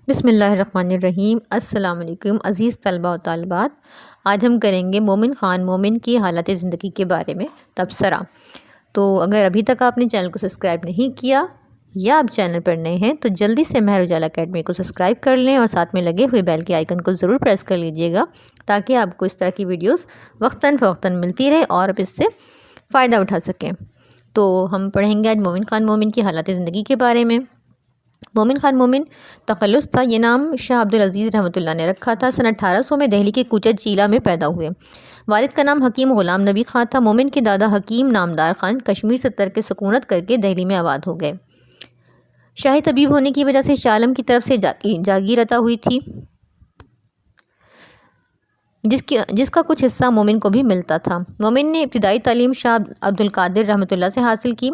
بسم اللہ الرحمن الرحیم۔ السلام علیکم عزیز طلباء و طالبات۔ آج ہم کریں گے مومن خان مومن کی حالت زندگی کے بارے میں تبصرہ۔ تو اگر ابھی تک آپ نے چینل کو سبسکرائب نہیں کیا یا آپ چینل پر نئے ہیں تو جلدی سے مہر اجالا اکیڈمی کو سبسکرائب کر لیں اور ساتھ میں لگے ہوئے بیل کے آئیکن کو ضرور پریس کر لیجئے گا تاکہ آپ کو اس طرح کی ویڈیوز وقتاً فوقتاً ملتی رہے اور آپ اس سے فائدہ اٹھا سکیں۔ تو ہم پڑھیں گے آج مومن خان مومن کی حالت زندگی کے بارے میں۔ مومن خان مومن تخلص تھا، یہ نام شاہ عبدالعزیز رحمۃ اللہ نے رکھا تھا۔ سن 1800 میں دہلی کے کوچج چیلا میں پیدا ہوئے۔ والد کا نام حکیم غلام نبی خان تھا۔ مومن کے دادا حکیم نامدار خان کشمیر سے ترک سکونت کر کے دہلی میں آباد ہو گئے۔ شاہی طبیب ہونے کی وجہ سے شاہ عالم کی طرف سے جاگیر عطا ہوئی تھی، جس کا کچھ حصہ مومن کو بھی ملتا تھا۔ مومن نے ابتدائی تعلیم شاہ عبدالقادر رحمۃ اللہ سے حاصل کی۔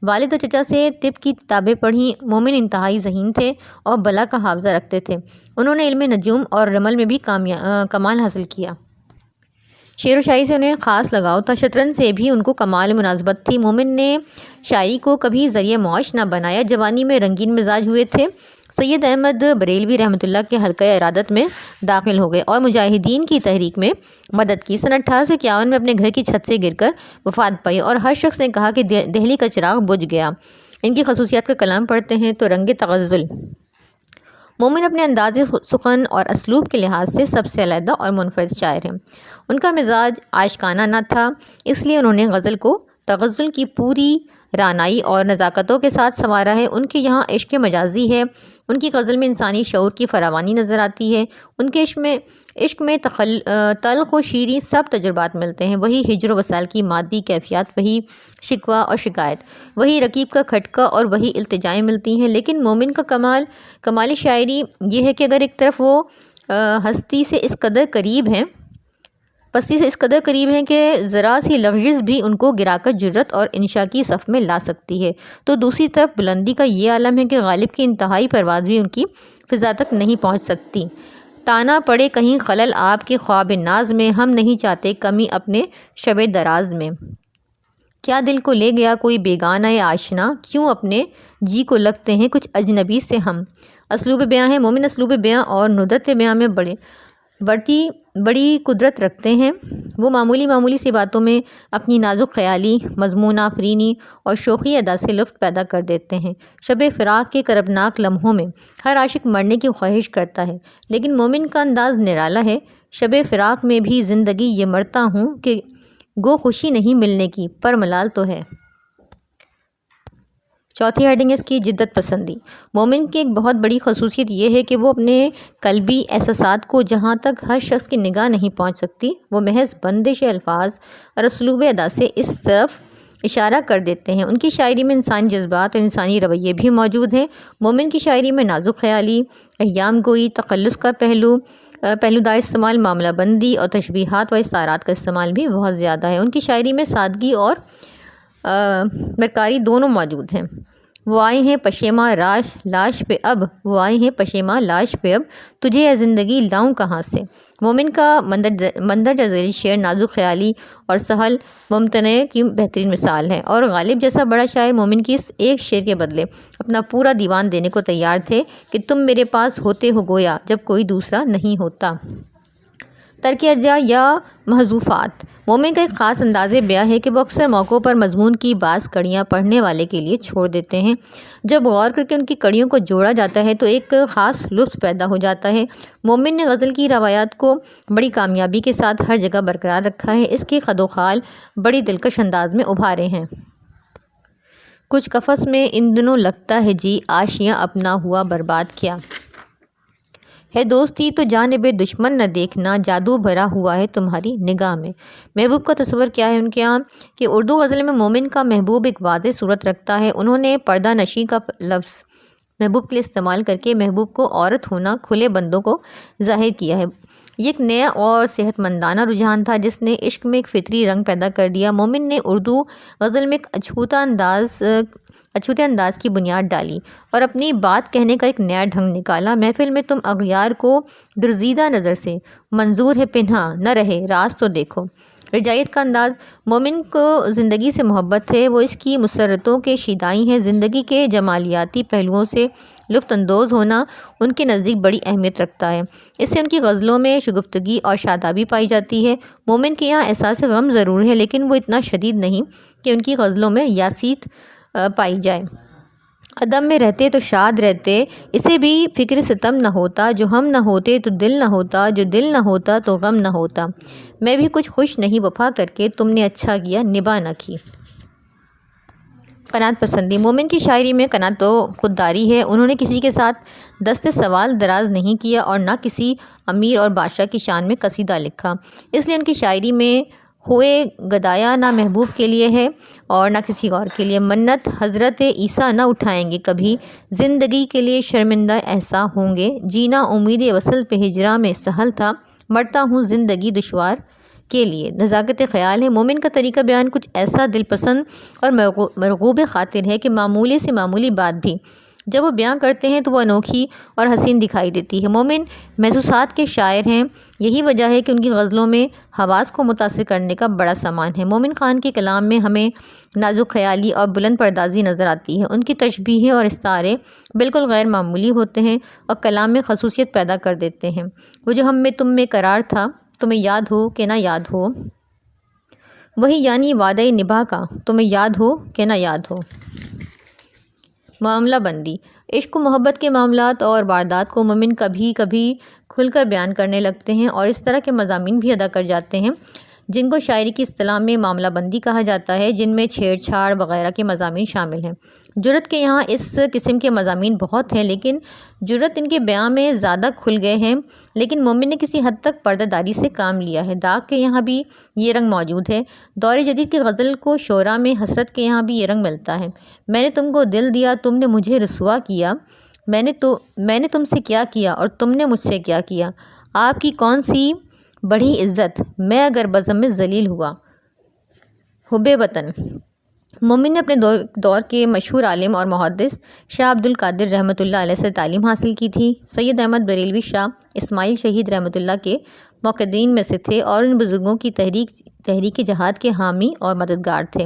والد و چچا سے طب کی کتابیں پڑھیں۔ مومن انتہائی ذہین تھے اور بلا کا حافظہ رکھتے تھے۔ انہوں نے علم نجوم اور رمل میں بھی کمال حاصل کیا۔ شعر و شاعری سے انہیں خاص لگاؤ تھا۔ شطرنج سے بھی ان کو کمال مناسبت تھی۔ مومن نے شاعری کو کبھی ذریعہ معاش نہ بنایا۔ جوانی میں رنگین مزاج ہوئے تھے۔ سید احمد بریلوی رحمۃ اللہ کے حلقہ ارادت میں داخل ہو گئے اور مجاہدین کی تحریک میں مدد کی۔ سن 1851 میں اپنے گھر کی چھت سے گر کر وفات پائی اور ہر شخص نے کہا کہ دہلی کا چراغ بجھ گیا۔ ان کی خصوصیات کا کلام پڑھتے ہیں تو رنگ تغزل۔ مومن اپنے انداز سخن اور اسلوب کے لحاظ سے سب سے علیحدہ اور منفرد شاعر ہیں۔ ان کا مزاج عاشقانہ نہ تھا، اس لیے انہوں نے غزل کو تغزل کی پوری رعنائی اور نزاکتوں کے ساتھ سنوارا ہے۔ ان کے یہاں عشق مجازی ہے۔ ان کی غزل میں انسانی شعور کی فراوانی نظر آتی ہے۔ ان کے عشق میں تلخ و شیریں سب تجربات ملتے ہیں۔ وہی ہجر و وصال کی مادی کیفیات، وہی شکوہ اور شکایت، وہی رقیب کا کھٹکا اور وہی التجائیں ملتی ہیں۔ لیکن مومن کا کمال شاعری یہ ہے کہ اگر ایک طرف وہ پستی سے اس قدر قریب ہیں کہ ذرا سی لغزش بھی ان کو گرا کر جرت اور انشاء کی صف میں لا سکتی ہے، تو دوسری طرف بلندی کا یہ عالم ہے کہ غالب کی انتہائی پرواز بھی ان کی فضا تک نہیں پہنچ سکتی۔ تانا پڑے کہیں خلل آپ کے خواب ناز میں، ہم نہیں چاہتے کمی اپنے شب دراز میں۔ کیا دل کو لے گیا کوئی بیگانہ یا آشنا، کیوں اپنے جی کو لگتے ہیں کچھ اجنبی سے ہم۔ اسلوب بیاں ہے۔ مومن اسلوب بیاں اور ندرت بیاں میں بڑی قدرت رکھتے ہیں۔ وہ معمولی سی باتوں میں اپنی نازک خیالی، مضمون آفرینی اور شوخی ادا سے لطف پیدا کر دیتے ہیں۔ شب فراق کے کربناک لمحوں میں ہر عاشق مرنے کی خواہش کرتا ہے، لیکن مومن کا انداز نرالا ہے۔ شب فراق میں بھی زندگی یہ مرتا ہوں کہ گو خوشی نہیں ملنے کی، پر ملال تو ہے۔ چوتھی ہیڈنگ ہے اس کی جدت پسندی۔ مومن کی ایک بہت بڑی خصوصیت یہ ہے کہ وہ اپنے قلبی احساسات کو جہاں تک ہر شخص کی نگاہ نہیں پہنچ سکتی، وہ محض بندش الفاظ اور اسلوب ادا سے اس طرف اشارہ کر دیتے ہیں۔ ان کی شاعری میں انسانی جذبات اور انسانی رویے بھی موجود ہیں۔ مومن کی شاعری میں نازک خیالی، ایام گوئی، تخلص کا پہلودار استعمال، معاملہ بندی اور تشبیہات و استعارات کا استعمال بھی بہت زیادہ ہے۔ ان کی شاعری میں سادگی اور مرکاری دونوں موجود ہیں۔ وہ آئے ہیں پشیماں لاش پہ اب، وہ آئے ہیں پشیماں لاش پہ اب، تجھے یہ زندگی لاؤں کہاں سے۔ مومن کا مندرجہ ذیل شعر نازک خیالی اور سہل ممتنع کی بہترین مثال ہے، اور غالب جیسا بڑا شاعر مومن کی اس ایک شعر کے بدلے اپنا پورا دیوان دینے کو تیار تھے کہ تم میرے پاس ہوتے ہو گویا جب کوئی دوسرا نہیں ہوتا۔ ترک اجزاء یا محذوفات۔ مومن کا ایک خاص انداز بیاں ہے کہ وہ اکثر موقعوں پر مضمون کی بعض کڑیاں پڑھنے والے کے لیے چھوڑ دیتے ہیں۔ جب غور کر کے ان کی کڑیوں کو جوڑا جاتا ہے تو ایک خاص لطف پیدا ہو جاتا ہے۔ مومن نے غزل کی روایات کو بڑی کامیابی کے ساتھ ہر جگہ برقرار رکھا ہے۔ اس کے خد و خال بڑی دلکش انداز میں ابھارے ہیں۔ کچھ قفس میں ان دنوں لگتا ہے جی، آشیاں اپنا ہوا برباد کیا ہے دوستی تو جانب دشمن نہ دیکھنا، جادو بھرا ہوا ہے تمہاری نگاہ میں۔ محبوب کا تصور کیا ہے ان کے یہاں کہ اردو غزل میں مومن کا محبوب ایک واضح صورت رکھتا ہے۔ انہوں نے پردہ نشی کا لفظ محبوب کے لیے استعمال کر کے محبوب کو عورت ہونا کھلے بندوں کو ظاہر کیا ہے۔ یہ ایک نیا اور صحت مندانہ رجحان تھا جس نے عشق میں ایک فطری رنگ پیدا کر دیا۔ مومن نے اردو غزل میں ایک اچھوتے انداز کی بنیاد ڈالی اور اپنی بات کہنے کا ایک نیا ڈھنگ نکالا۔ محفل میں تم اغیار کو درزیدہ نظر سے، منظور ہے پنہاں نہ رہے راز تو دیکھو۔ رجائیت کا انداز، مومن کو زندگی سے محبت ہے، وہ اس کی مسرتوں کے شیدائی ہیں۔ زندگی کے جمالیاتی پہلوؤں سے لطف اندوز ہونا ان کے نزدیک بڑی اہمیت رکھتا ہے۔ اس سے ان کی غزلوں میں شگفتگی اور شادابی پائی جاتی ہے۔ مومن کے یہاں احساس غم ضرور ہے، لیکن وہ اتنا شدید نہیں کہ ان کی غزلوں میں یاسیت پائی جائے۔ عدم میں رہتے تو شاد رہتے، اسے بھی فکر ستم نہ ہوتا، جو ہم نہ ہوتے تو دل نہ ہوتا، جو دل نہ ہوتا تو غم نہ ہوتا، میں بھی کچھ خوش نہیں وفا کر کے، تم نے اچھا کیا نباہ نہ کی۔ قناعت پسندی، مومن کی شاعری میں قناعت و خودداری ہے۔ انہوں نے کسی کے ساتھ دست سوال دراز نہیں کیا اور نہ کسی امیر اور بادشاہ کی شان میں قصیدہ لکھا۔ اس لیے ان کی شاعری میں ہوئے گدایا نہ محبوب کے لیے ہے اور نہ کسی اور کے لیے۔ منت حضرت عیسیٰ نہ اٹھائیں گے کبھی، زندگی کے لیے شرمندہ احسا ہوں گے۔ جینا امید وصل پہ ہجراں میں سہل تھا، مرتا ہوں زندگی دشوار کے لیے۔ نزاکت خیال ہے، مومن کا طریقہ بیان کچھ ایسا دل پسند اور مرغوب خاطر ہے کہ معمولی سے معمولی بات بھی جب وہ بیان کرتے ہیں تو وہ انوکھی اور حسین دکھائی دیتی ہے۔ مومن محسوسات کے شاعر ہیں، یہی وجہ ہے کہ ان کی غزلوں میں حواس کو متاثر کرنے کا بڑا سامان ہے۔ مومن خان کے کلام میں ہمیں نازک خیالی اور بلند پردازی نظر آتی ہے۔ ان کی تشبیہیں اور استعارے بالکل غیر معمولی ہوتے ہیں اور کلام میں خصوصیت پیدا کر دیتے ہیں۔ وہ جو ہم میں تم میں قرار تھا، تمہیں یاد ہو کہ نہ یاد ہو، وہی یعنی وعدہ نبھا کا، تمہیں یاد ہو کہ نہ یاد ہو۔ معاملہ بندی، عشق و محبت کے معاملات اور واردات کو مومن کبھی کبھی کھل کر بیان کرنے لگتے ہیں اور اس طرح کے مضامین بھی ادا کر جاتے ہیں جن کو شاعری کی اصطلاح میں معاملہ بندی کہا جاتا ہے، جن میں چھیڑ چھاڑ وغیرہ کے مضامین شامل ہیں۔ جرأت کے یہاں اس قسم کے مضامین بہت ہیں، لیکن جرأت ان کے بیان میں زیادہ کھل گئے ہیں، لیکن مومن نے کسی حد تک پردہ داری سے کام لیا ہے۔ داغ کے یہاں بھی یہ رنگ موجود ہے۔ دور جدید کی غزل کو شعراء میں حسرت کے یہاں بھی یہ رنگ ملتا ہے۔ میں نے تم کو دل دیا، تم نے مجھے رسوا کیا، میں نے تم سے کیا کیا اور تم نے مجھ سے کیا کیا، آپ کی کون سی بڑھی عزت، میں اگر بزم میں ذلیل ہوا۔ حب وطن، مومن نے اپنے دور کے مشہور عالم اور محدث شاہ عبد القادر رحمۃ اللہ علیہ سے تعلیم حاصل کی تھی۔ سید احمد بریلوی شاہ اسماعیل شہید رحمۃ اللہ کے موقدین میں سے تھے اور ان بزرگوں کی تحریک جہاد کے حامی اور مددگار تھے۔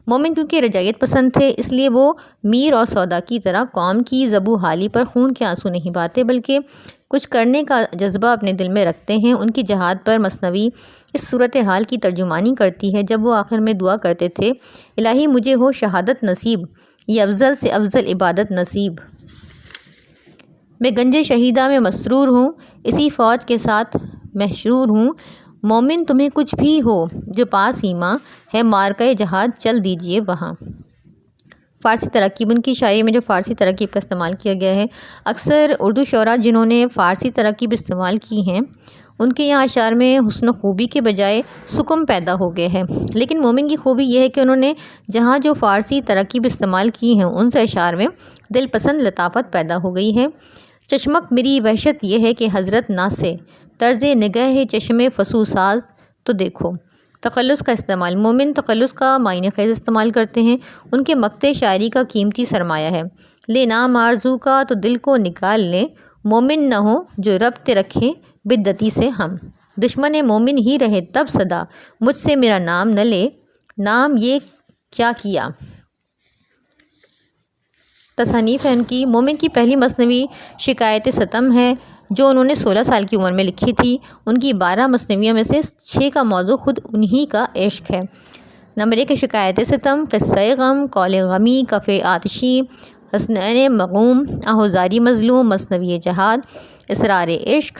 مومن کیونکہ رجائیت پسند تھے، اس لیے وہ میر اور سودا کی طرح قوم کی ذبح حالی پر خون کے آنسو نہیں بہاتے، بلکہ کچھ کرنے کا جذبہ اپنے دل میں رکھتے ہیں۔ ان کی جہاد پر مثنوی اس صورتحال کی ترجمانی کرتی ہے جب وہ آخر میں دعا کرتے تھے، الہی مجھے ہو شہادت نصیب، یہ افضل سے افضل عبادت نصیب۔ میں گنج شہیدہ میں مسرور ہوں، اسی فوج کے ساتھ محشور ہوں۔ مومن تمہیں کچھ بھی ہو جو پاس ایماں ہے، مارکہ جہاد چل دیجئے وہاں۔ فارسی ترکیب، ان کی شاعری میں جو فارسی ترکیب کا استعمال کیا گیا ہے، اکثر اردو شعراء جنہوں نے فارسی ترکیب استعمال کی ہیں ان کے یہاں اشعار میں حسن و خوبی کے بجائے سکم پیدا ہو گئے ہے، لیکن مومن کی خوبی یہ ہے کہ انہوں نے جہاں جو فارسی ترکیب استعمال کی ہیں ان سے اشعار میں دل پسند لطافت پیدا ہو گئی ہے۔ چشمک میری وحشت یہ ہے کہ حضرت نہ سے طرز نگہ چشم فسو ساز تو دیکھو۔ تخلص کا استعمال، مومن تخلص کا معنی خیز استعمال کرتے ہیں۔ ان کے مقطع شاعری کا قیمتی سرمایہ ہے۔ لے نام آرزو کا تو دل کو نکال لیں، مومن نہ ہو جو ربط رکھیں بدعتی سے ہم۔ دشمن مومن ہی رہے تب صدا، مجھ سے میرا نام نہ لے، نام یہ کیا کیا۔ تصانیف ہے ان کی، مومن کی پہلی مثنوی شکایت ستم ہے جو انہوں نے 16 سال کی عمر میں لکھی تھی۔ ان کی 12 مثنویوں میں سے 6 کا موضوع خود انہی کا عشق ہے۔ نمبر 1 شکایت ستم، قصہ غم، قول غمی، کف آتشی، حسنین مغموم، آہوزاری مظلوم، مثنوی جہاد، اسرار عشق،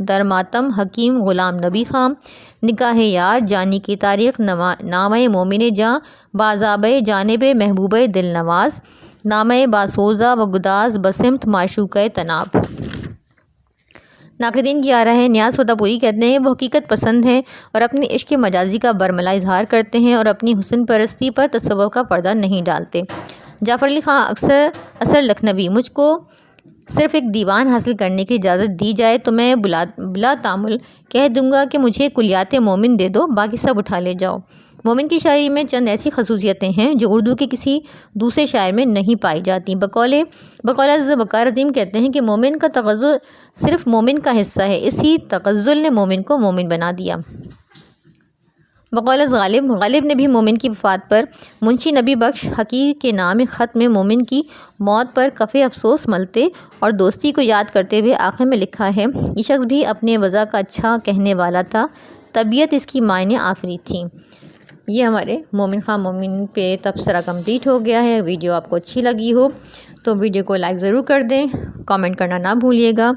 در ماتم حکیم غلام نبی خان، نگاہ یار، جانی کی تاریخ، نامہ مومن جاں، بازاب جانب محبوب دل نواز، نامہ باسوزہ و گداز بسمت معشوقہ طناب۔ ناقدین کی آرا ہے، نیاز فتح پوری کہتے ہیں وہ حقیقت پسند ہیں اور اپنے عشق مجازی کا برملا اظہار کرتے ہیں اور اپنی حسن پرستی پر تصوف کا پردہ نہیں ڈالتے۔ جعفر علی خان اثر لکھنوی، مجھ کو صرف ایک دیوان حاصل کرنے کی اجازت دی جائے تو میں بلا تامل کہہ دوں گا کہ مجھے کلیات مومن دے دو، باقی سب اٹھا لے جاؤ۔ مومن کی شاعری میں چند ایسی خصوصیتیں ہیں جو اردو کے کسی دوسرے شاعر میں نہیں پائی جاتی۔ بقول وقار عظیم کہتے ہیں کہ مومن کا تغزل صرف مومن کا حصہ ہے، اسی تغزل نے مومن کو مومن بنا دیا۔ بقول غالب نے بھی مومن کی وفات پر منشی نبی بخش حقیر کے نام خط میں مومن کی موت پر کف افسوس ملتے اور دوستی کو یاد کرتے ہوئے آخر میں لکھا ہے، یہ شخص بھی اپنے وضع کا اچھا کہنے والا تھا، طبیعت اس کی معنی آفرید تھی۔ یہ ہمارے مومن خان مومن پہ تبصرہ کمپلیٹ ہو گیا ہے۔ ویڈیو آپ کو اچھی لگی ہو تو ویڈیو کو لائک ضرور کر دیں، کامنٹ کرنا نہ بھولیے گا۔